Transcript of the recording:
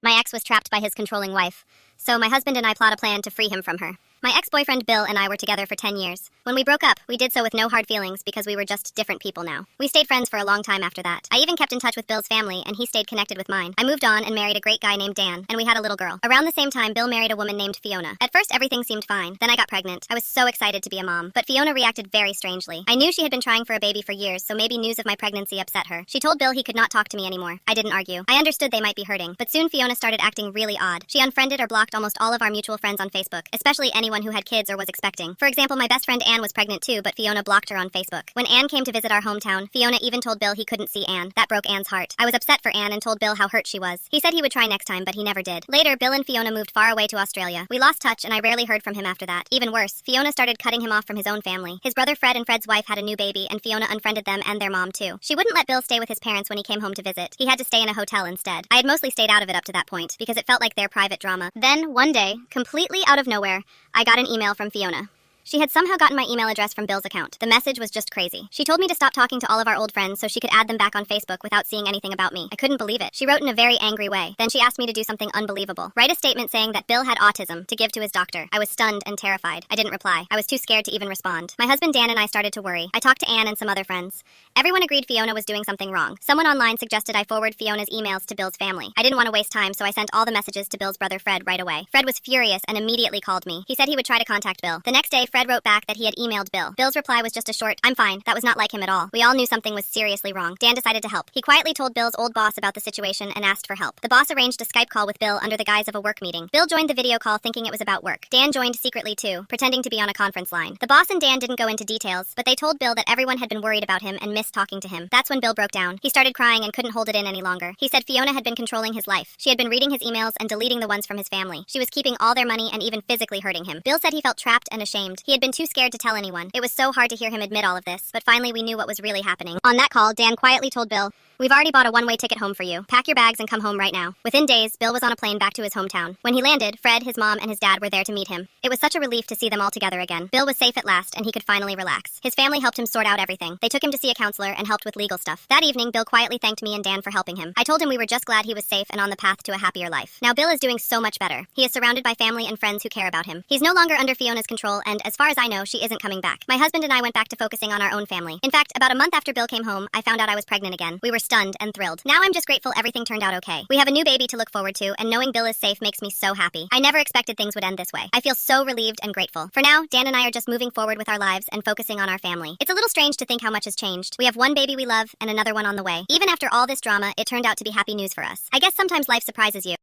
My ex was trapped by his controlling wife, so my husband and I plot a plan to free him from her. My ex-boyfriend Bill and I were together for 10 years. When we broke up, we did so with no hard feelings because we were just different people now. We stayed friends for a long time after that. I even kept in touch with Bill's family, and he stayed connected with mine. I moved on and married a great guy named Dan, and we had a little girl. Around the same time, Bill married a woman named Fiona. At first, everything seemed fine. Then I got pregnant. I was so excited to be a mom, but Fiona reacted very strangely. I knew she had been trying for a baby for years, so maybe news of my pregnancy upset her. She told Bill he could not talk to me anymore. I didn't argue. I understood they might be hurting, but soon Fiona started acting really odd. She unfriended or blocked almost all of our mutual friends on Facebook, especially anyone who had kids or was expecting. For example, my best friend Anne was pregnant too, but Fiona blocked her on Facebook. When Anne came to visit our hometown, Fiona even told Bill he couldn't see Anne. That broke Anne's heart. I was upset for Anne and told Bill how hurt she was. He said he would try next time, but he never did. Later, Bill and Fiona moved far away to Australia. We lost touch, and I rarely heard from him after that. Even worse, Fiona started cutting him off from his own family. His brother Fred and Fred's wife had a new baby, and Fiona unfriended them and their mom too. She wouldn't let Bill stay with his parents when he came home to visit. He had to stay in a hotel instead. I had mostly stayed out of it up to that point, because it felt like their private drama. Then, one day, completely out of nowhere, I got an email from Fiona. She had somehow gotten my email address from Bill's account. The message was just crazy. She told me to stop talking to all of our old friends so she could add them back on Facebook without seeing anything about me. I couldn't believe it. She wrote in a very angry way. Then she asked me to do something unbelievable. Write a statement saying that Bill had autism to give to his doctor. I was stunned and terrified. I didn't reply. I was too scared to even respond. My husband Dan and I started to worry. I talked to Anne and some other friends. Everyone agreed Fiona was doing something wrong. Someone online suggested I forward Fiona's emails to Bill's family. I didn't want to waste time, so I sent all the messages to Bill's brother Fred right away. Fred was furious and immediately called me. He said he would try to contact Bill. The next day, Fred wrote back that he had emailed Bill. Bill's reply was just a short, "I'm fine." That was not like him at all. We all knew something was seriously wrong. Dan decided to help. He quietly told Bill's old boss about the situation and asked for help. The boss arranged a Skype call with Bill under the guise of a work meeting. Bill joined the video call thinking it was about work. Dan joined secretly too, pretending to be on a conference line. The boss and Dan didn't go into details, but they told Bill that everyone had been worried about him and missed talking to him. That's when Bill broke down. He started crying and couldn't hold it in any longer. He said Fiona had been controlling his life. She had been reading his emails and deleting the ones from his family. She was keeping all their money and even physically hurting him. Bill said he felt trapped and ashamed. He had been too scared to tell anyone. It was so hard to hear him admit all of this, but finally we knew what was really happening. On that call, Dan quietly told Bill, "We've already bought a one-way ticket home for you. Pack your bags and come home right now." Within days, Bill was on a plane back to his hometown. When he landed, Fred, his mom, and his dad were there to meet him. It was such a relief to see them all together again. Bill was safe at last, and he could finally relax. His family helped him sort out everything. They took him to see a counselor and helped with legal stuff. That evening, Bill quietly thanked me and Dan for helping him. I told him we were just glad he was safe and on the path to a happier life. Now Bill is doing so much better. He is surrounded by family and friends who care about him. He's no longer under Fiona's control, and as far as I know, she isn't coming back. My husband and I went back to focusing on our own family. In fact, about a month after Bill came home, I found out I was pregnant again. We were stunned and thrilled. Now I'm just grateful everything turned out okay. We have a new baby to look forward to, and knowing Bill is safe makes me so happy. I never expected things would end this way. I feel so relieved and grateful. For now, Dan and I are just moving forward with our lives and focusing on our family. It's a little strange to think how much has changed. We have one baby we love and another one on the way. Even after all this drama, it turned out to be happy news for us. I guess sometimes life surprises you.